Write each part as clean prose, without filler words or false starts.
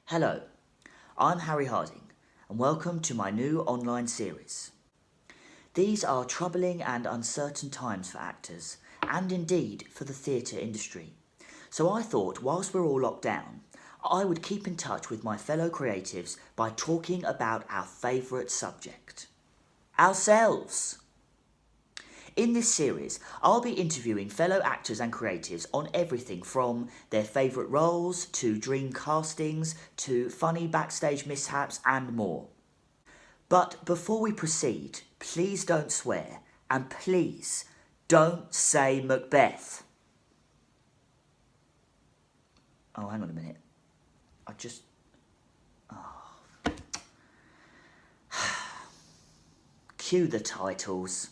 Hello, I'm Harry Harding, and welcome to my new online series. These are troubling and uncertain times for actors, and indeed for the theatre industry. So I thought, whilst we're all locked down, I would keep in touch with my fellow creatives by talking about our favourite subject: ourselves. In this series, I'll be interviewing fellow actors and creatives on everything from their favourite roles to dream castings to funny backstage mishaps and more. But before we proceed, please don't swear and please don't say Macbeth. Oh, hang on a minute. Cue the titles.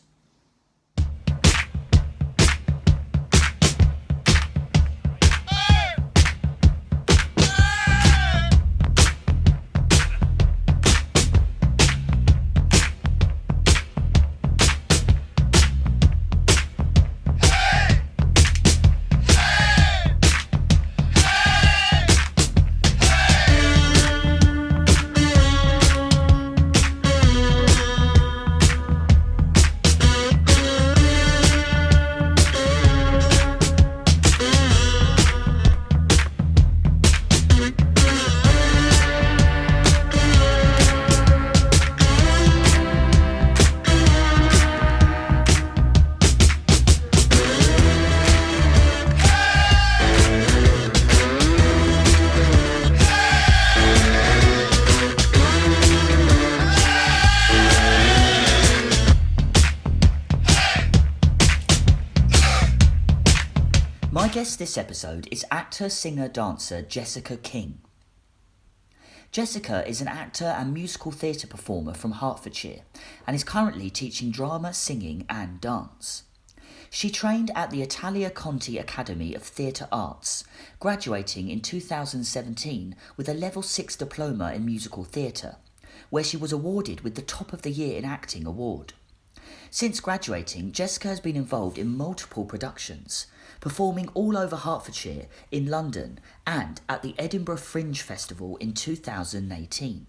My guest this episode is actor, singer, dancer Jessica King. Jessica is an actor and musical theatre performer from Hertfordshire and is currently teaching drama, singing and dance. She trained at the Italia Conti Academy of Theatre Arts, graduating in 2017 with a Level 6 diploma in musical theatre, where she was awarded with the Top of the Year in Acting award. Since graduating, Jessica has been involved in multiple productions, performing all over Hertfordshire, in London and at the Edinburgh Fringe Festival in 2018.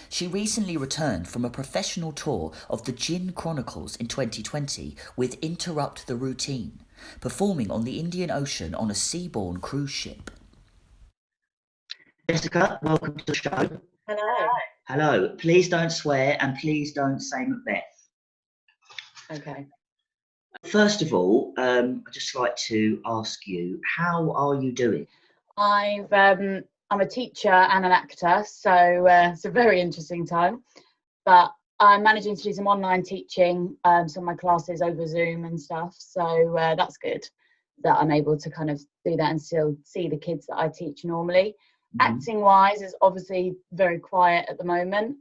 She recently returned from a professional tour of the Gin Chronicles in 2020 with Interrupt the Routine, performing on the Indian Ocean on a seaborne cruise ship. Jessica, welcome to the show. Hello. Hello, please don't swear and please don't say Macbeth. Okay. First of all, I'd just like to ask you, how are you doing? I'm a teacher and an actor, so it's a very interesting time. But I'm managing to do some online teaching, some of my classes over Zoom and stuff. So that's good that I'm able to kind of do that and still see the kids that I teach normally. Mm-hmm. Acting-wise is obviously very quiet at the moment.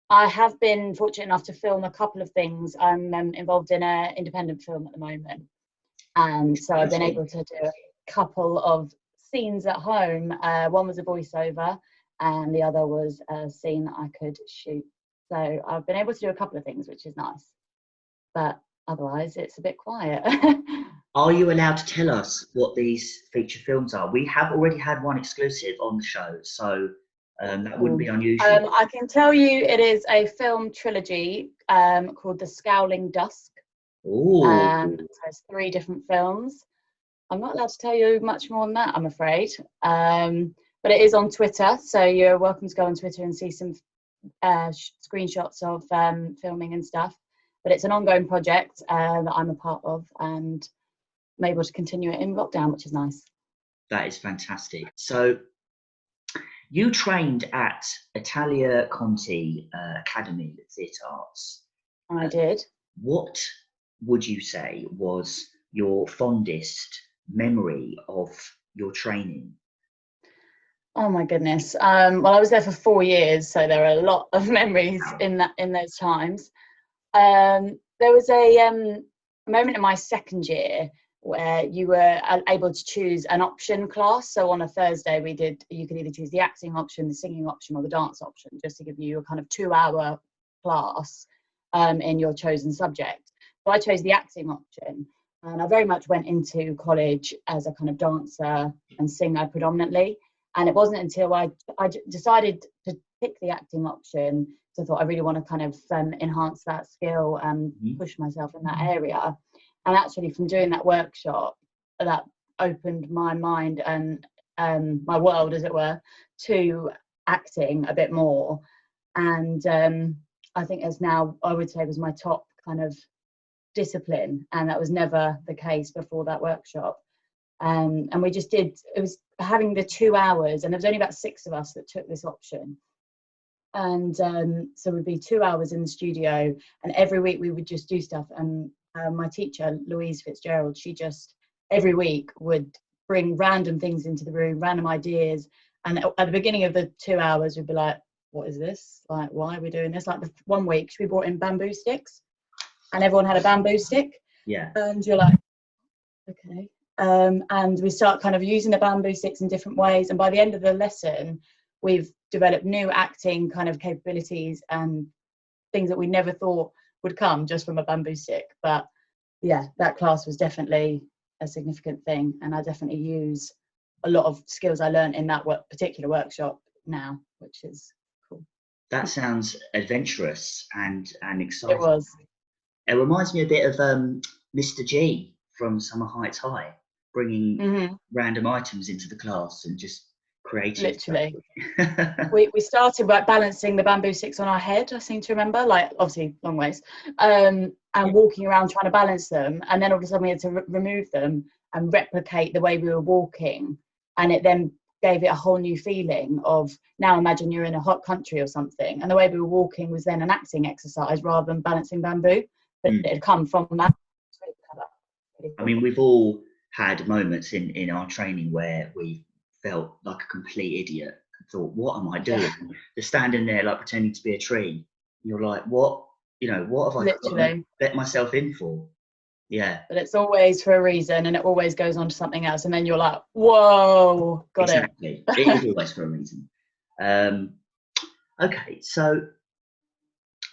I have been fortunate enough to film a couple of things. I'm involved in an independent film at the moment. And so I've been able to do a couple of scenes at home. One was a voiceover and the other was a scene that I could shoot. So I've been able to do a couple of things, which is nice. But otherwise, it's a bit quiet. Are you allowed to tell us what these feature films are? We have already had one exclusive on the show, so that wouldn't be unusual. I can tell you it is a film trilogy called The Scowling Dusk. So it's 3 different films. I'm not allowed to tell you much more than that, I'm afraid. But it is on Twitter, so you're welcome to go on Twitter and see some screenshots of filming and stuff. But it's an ongoing project that I'm a part of, and I'm able to continue it in lockdown, which is nice. That is fantastic. So you trained at Italia Conti Academy of Theatre Arts. I did. What would you say was your fondest memory of your training? Oh my goodness. Well, I was there for 4 years, so there are a lot of memories in those times. There was a moment in my second year where you were able to choose an option class. So on a Thursday you could either choose the acting option, the singing option or the dance option, just to give you a kind of 2-hour class in your chosen subject. So I chose the acting option, and I very much went into college as a kind of dancer and singer predominantly. And it wasn't until I decided to pick the acting option, so I thought I really want to kind of enhance that skill and push myself in that area. And actually from doing that workshop, that opened my mind and my world, as it were, to acting a bit more. And I think as now, I would say, was my top kind of discipline, and that was never the case before that workshop. And we just did, it was having the 2 hours, and there was only about 6 of us that took this option. And so we'd be 2 hours in the studio, and every week we would just do stuff. And my teacher, Louise Fitzgerald, she just every week would bring random things into the room, random ideas. And at the beginning of the 2 hours, we'd be like, what is this? Like, why are we doing this? Like the one week, we brought in bamboo sticks, and everyone had a bamboo stick. Yeah. And you're like, okay. And we start kind of using the bamboo sticks in different ways. And by the end of the lesson, we've developed new acting kind of capabilities and things that we never thought would come just from a bamboo stick. But yeah, that class was definitely a significant thing. And I definitely use a lot of skills I learned in that particular workshop now, which is cool. That sounds adventurous and exciting. It was. It reminds me a bit of Mr. G from Summer Heights High, bringing random items into the class and just creating. Literally. we started by balancing the bamboo sticks on our head, I seem to remember, like obviously long ways, and walking around trying to balance them. And then all of a sudden we had to remove them and replicate the way we were walking. And it then gave it a whole new feeling of, now imagine you're in a hot country or something. And the way we were walking was then an acting exercise rather than balancing bamboo. But it had come from that. I mean, we've all had moments in our training where we felt like a complete idiot and thought, what am I doing? You're standing there like pretending to be a tree. You're like, what have I got to let myself in for? Yeah. But it's always for a reason, and it always goes on to something else. And then you're like, whoa, got it. Exactly. It is always for a reason. Okay, so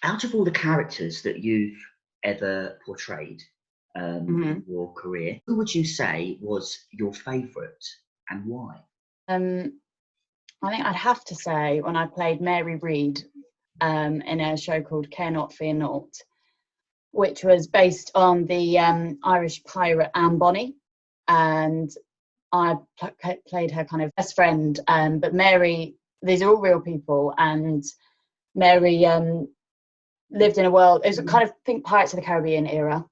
out of all the characters that you've ever portrayed in your career, who would you say was your favourite and why? I think I'd have to say when I played Mary Read in a show called Care Not, Fear Not, which was based on the Irish pirate Anne Bonny, and I played her kind of best friend. But Mary, these are all real people, and Mary lived in a world, it was a kind of, think Pirates of the Caribbean era.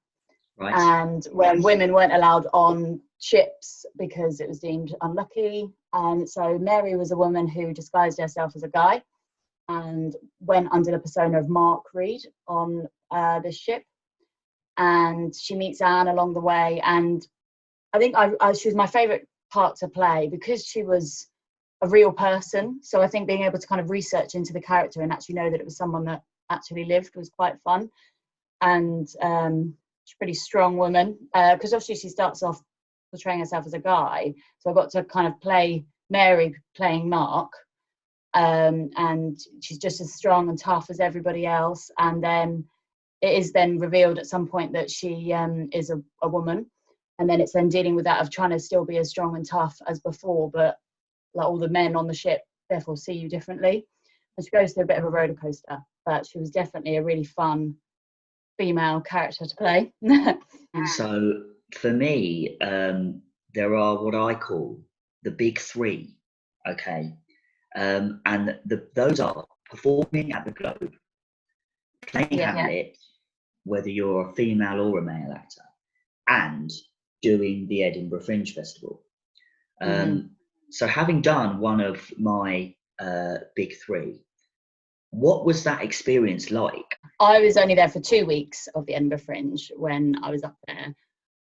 Right. And when women weren't allowed on ships because it was deemed unlucky. And so Mary was a woman who disguised herself as a guy and went under the persona of Mark Read on this ship. And she meets Anne along the way. And I think she was my favourite part to play because she was a real person. So I think being able to kind of research into the character and actually know that it was someone that actually lived was quite fun. And she's a pretty strong woman because obviously she starts off portraying herself as a guy. So I got to kind of play Mary playing Mark. And she's just as strong and tough as everybody else. And then it is then revealed at some point that she is a woman. And then it's then dealing with that of trying to still be as strong and tough as before, but like all the men on the ship therefore see you differently. And she goes through a bit of a roller coaster, but she was definitely a really fun female character to play. So for me, there are what I call the big three, okay? And those are performing at the Globe, playing Hamlet, whether you're a female or a male actor, and doing the Edinburgh Fringe Festival. So having done one of my big three, what was that experience like? I was only there for 2 weeks of the Edinburgh Fringe when I was up there,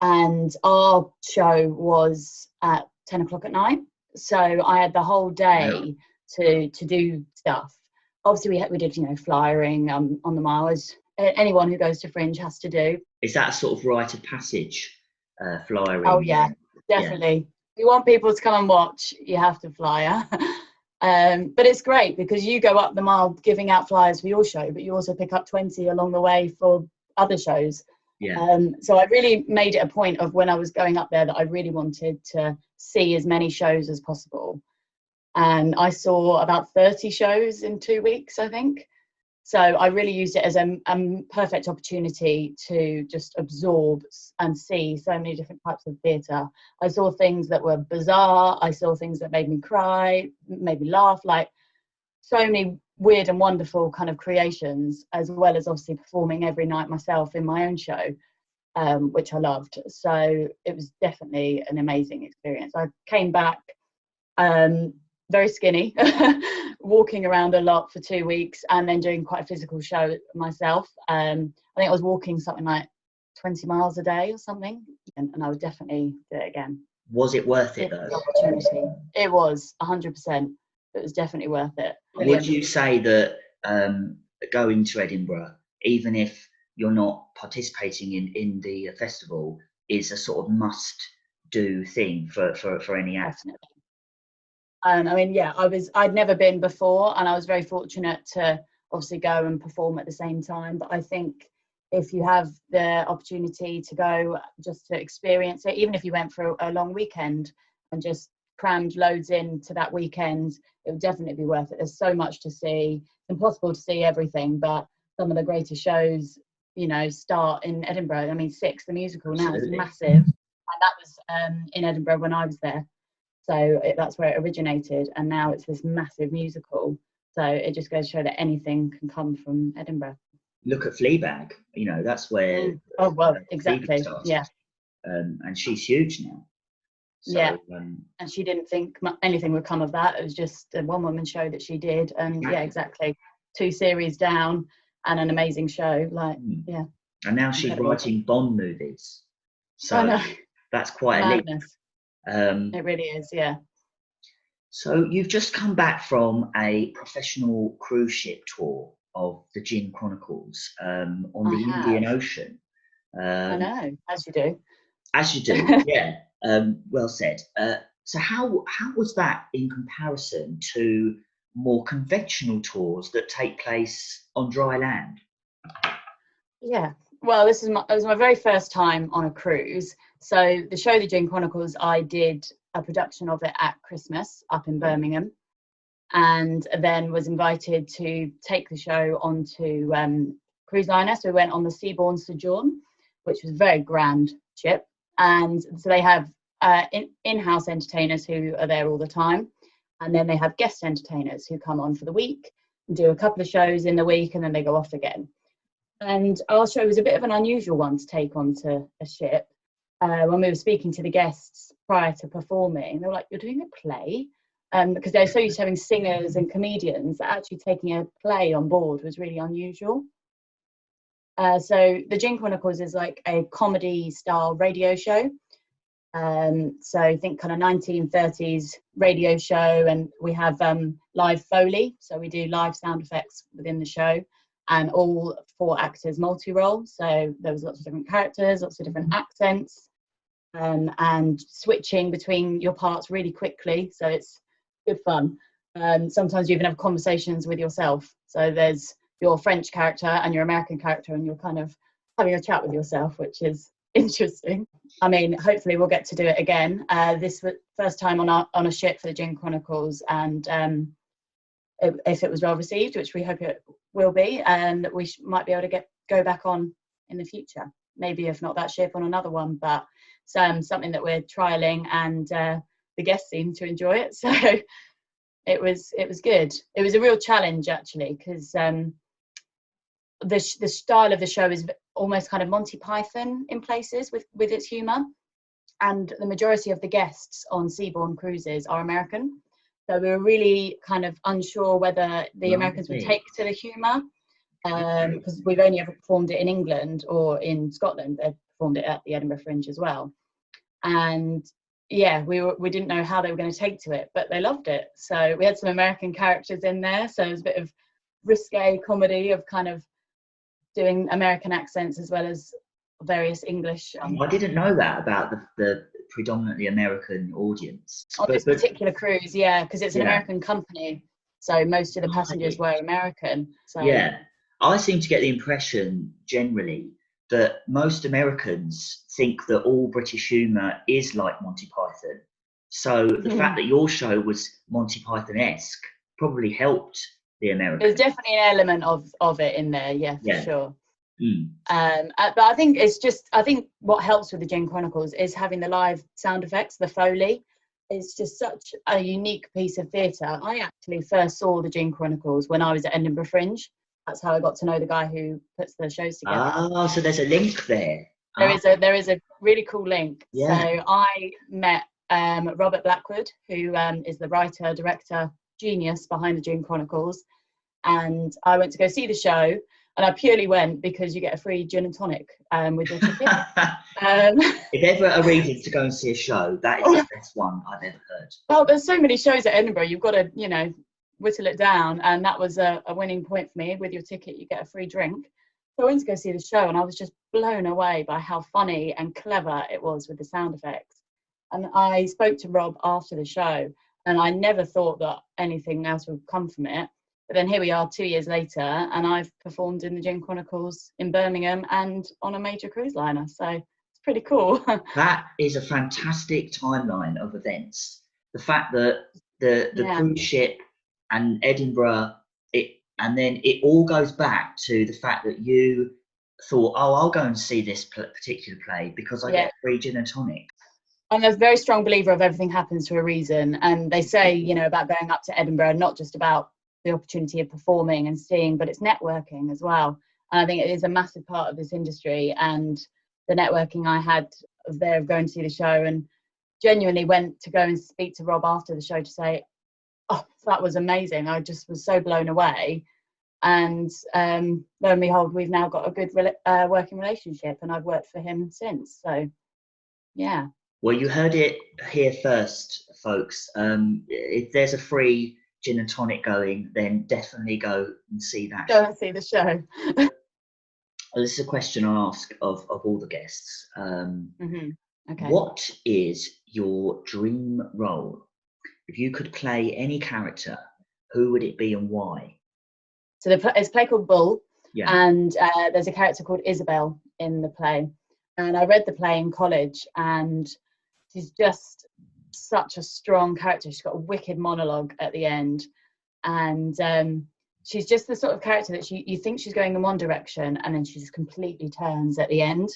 and our show was at 10 o'clock at night. So I had the whole day to do stuff. Obviously we did, flyering on the mile, as anyone who goes to Fringe has to do. Is that a sort of rite of passage, flyering? Oh yeah, definitely. Yeah. If you want people to come and watch, you have to flyer. But it's great because you go up the mile giving out flyers for your show, but you also pick up 20 along the way for other shows. Yeah. So I really made it a point of when I was going up there that I really wanted to see as many shows as possible. and I saw about 30 shows in 2 weeks, I think. So I really used it as a perfect opportunity to just absorb and see so many different types of theatre. I saw things that were bizarre. I saw things that made me cry, made me laugh, like so many weird and wonderful kind of creations, as well as obviously performing every night myself in my own show, which I loved. So it was definitely an amazing experience. I came back very skinny, walking around a lot for 2 weeks, and then doing quite a physical show myself. I think I was walking something like 20 miles a day or something, and I would definitely do it again. Was it worth it though? Opportunity. It was 100%. It was definitely worth it. Would you say that going to Edinburgh, even if you're not participating in the festival, is a sort of must-do thing for any actor? Definitely. I mean, yeah, I'd never been before, and I was very fortunate to obviously go and perform at the same time. But I think if you have the opportunity to go just to experience it, even if you went for a long weekend and just crammed loads into that weekend, it would definitely be worth it. There's so much to see. It's impossible to see everything, but some of the greatest shows, you know, start in Edinburgh. I mean, Six, the musical now, is massive, and that was in Edinburgh when I was there. So that's where it originated, and now it's this massive musical. So it just goes to show that anything can come from Edinburgh. Look at Fleabag. You know, that's where. Oh well, exactly. Yeah. And she's huge now. So, yeah. And she didn't think anything would come of that. It was just a one-woman show that she did, and yeah, exactly. 2 series down and an amazing show. Like, yeah. And now she's writing Bond movies. So I know. That's quite madness. A leap. It really is, yeah. So you've just come back from a professional cruise ship tour of the Gin Chronicles on the Indian Ocean. I know, as you do. As you do, yeah. Well said. So how was that in comparison to more conventional tours that take place on dry land? Yeah. Well, it was my very first time on a cruise. So the show, The Gin Chronicles, I did a production of it at Christmas up in Birmingham, and then was invited to take the show onto cruise liner. So we went on the Seabourn Sojourn, which was a very grand ship. And so they have in-house entertainers who are there all the time. And then they have guest entertainers who come on for the week and do a couple of shows in the week, and then they go off again. And our show was a bit of an unusual one to take onto a ship. When we were speaking to the guests prior to performing, they were like, "You're doing a play?" Because they're so used to having singers and comedians, that actually taking a play on board was really unusual. So the Gin Chronicles is like a comedy style radio show. So I think kind of 1930s radio show, and we have live Foley. So we do live sound effects within the show, and all 4 actors multi-role. So there was lots of different characters, lots of different accents, and switching between your parts really quickly. So it's good fun. Sometimes you even have conversations with yourself. So there's your French character and your American character, and you're kind of having a chat with yourself, which is interesting. I mean, hopefully we'll get to do it again. This was first time on a ship for the Gin Chronicles, and if it was well received, which we hope it will be, and we might be able to go back on in the future. Maybe if not that ship, on another one, but something that we're trialing, and the guests seem to enjoy it. So it was good. It was a real challenge actually, because the style of the show is almost kind of Monty Python in places with its humour, and the majority of the guests on Seabourn cruises are American. So we were really kind of unsure whether the Americans would take to the humour, because we've only ever performed it in England or in Scotland. They've performed it at the Edinburgh Fringe as well. And yeah, we didn't know how they were going to take to it, but they loved it. So we had some American characters in there. So it was a bit of risque comedy of kind of doing American accents as well as various English. I didn't know that about the predominantly American audience. On this particular cruise, yeah, because it's an American company, so most of the passengers were American. So yeah, I seem to get the impression generally that most Americans think that all British humour is like Monty Python. So the fact that your show was Monty Python-esque probably helped the American. There's definitely an element of it in there, yeah, for sure. But I think I think what helps with the Gin Chronicles is having the live sound effects, the Foley. It's just such a unique piece of theatre. I actually first saw the Gin Chronicles when I was at Edinburgh Fringe. That's how I got to know the guy who puts the shows together. Ah, so there's a link there. There is a really cool link. Yeah. So I met Robert Blackwood, who is the writer, director, genius behind the Gin Chronicles. And I went to go see the show, and I purely went because you get a free gin and tonic with your ticket. If ever a reason to go and see a show, that is the best one I've ever heard. Well, there's so many shows at Edinburgh, you've got to, whittle it down, and that was a winning point for me. With your ticket, you get a free drink. So I went to go see the show, and I was just blown away by how funny and clever it was with the sound effects. And I spoke to Rob after the show, and I never thought that anything else would come from it. But then here we are 2 years later, and I've performed in the Gin Chronicles in Birmingham and on a major cruise liner. So it's pretty cool. That is a fantastic timeline of events. The fact that the cruise ship and Edinburgh, and then it all goes back to the fact that you thought, oh, I'll go and see this particular play because I get free gin and tonic. I'm a very strong believer of everything happens for a reason. And they say, about going up to Edinburgh, not just about the opportunity of performing and seeing, but it's networking as well. And I think it is a massive part of this industry. And the networking I had there of going to see the show, and genuinely went to go and speak to Rob after the show to say, oh, that was amazing. I just was so blown away. And lo and behold, we've now got a good working relationship, and I've worked for him since. So, yeah. Well, you heard it here first, folks. If there's a free gin and tonic going, then definitely go and see that. Go and see the show. This is a question I ask of all the guests. Okay. What is your dream role? If you could play any character, who would it be and why? So it's a play called Bull, and there's a character called Isabel in the play. And I read the play in college, and she's just such a strong character. She's got a wicked monologue at the end, and she's just the sort of character that you think she's going in one direction, and then she just completely turns at the end.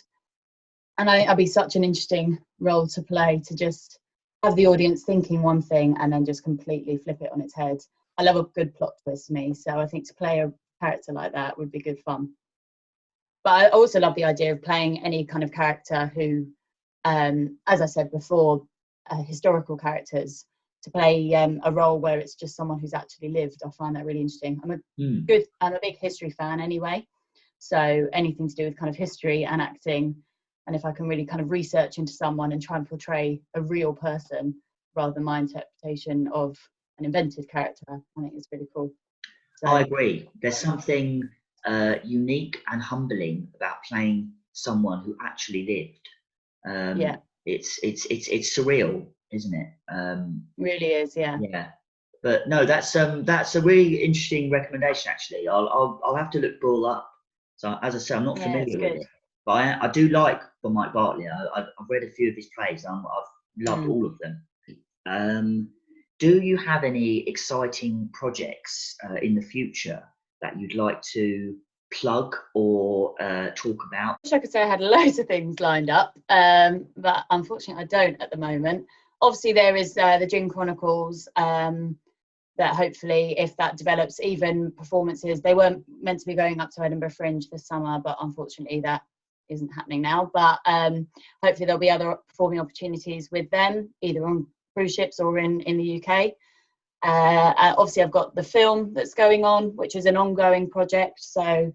And I think that'd be such an interesting role to play, to just have the audience thinking one thing and then just completely flip it on its head. I love a good plot twist, me, so I think to play a character like that would be good fun. But I also love the idea of playing any kind of character who, as I said before, historical characters, to play a role where it's just someone who's actually lived. I find that really interesting. I'm a big history fan anyway, so anything to do with kind of history and acting, and if I can really kind of research into someone and try and portray a real person rather than my interpretation of an invented character, I think it's really cool. So, I agree. There's something unique and humbling about playing someone who actually lived. It's surreal, isn't it? Really is, yeah. Yeah, but no, that's a really interesting recommendation. Actually, I'll have to look Bull up. So as I say, I'm not familiar with it, but I do like for Mike Bartley. I've read a few of his plays. I've loved all of them. Do you have any exciting projects in the future that you'd like to plug or talk about? I wish I could say I had loads of things lined up, but unfortunately I don't at the moment. Obviously there is the Gin Chronicles, that hopefully, if that develops, even performances. They weren't meant to be going up to Edinburgh Fringe this summer, but unfortunately that isn't happening now. But hopefully there'll be other performing opportunities with them, either on cruise ships or in the UK. Obviously I've got the film that's going on, which is an ongoing project. So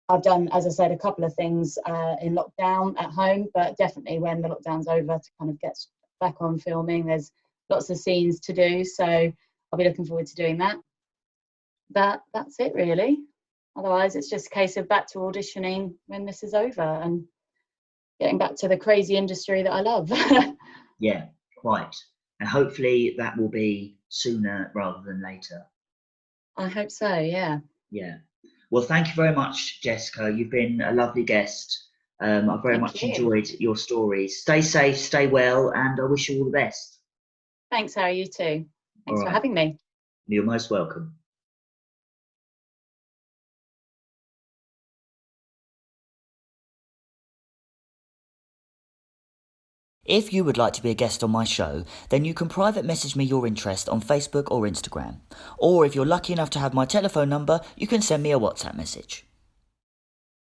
I've done, as I said, a couple of things in lockdown at home, but definitely when the lockdown's over, to kind of get back on filming. There's lots of scenes to do, so I'll be looking forward to doing that. That's it really. Otherwise it's just a case of back to auditioning when this is over and getting back to the crazy industry that I love. Yeah, quite. And hopefully that will be sooner rather than later. I hope so, yeah. Yeah. Well, thank you very much, Jessica. You've been a lovely guest. I've very much enjoyed your stories. Stay safe, stay well, and I wish you all the best. Thanks, Harry. You too. Thanks All for right. having me. You're most welcome. If you would like to be a guest on my show, then you can private message me your interest on Facebook or Instagram. Or if you're lucky enough to have my telephone number, you can send me a WhatsApp message.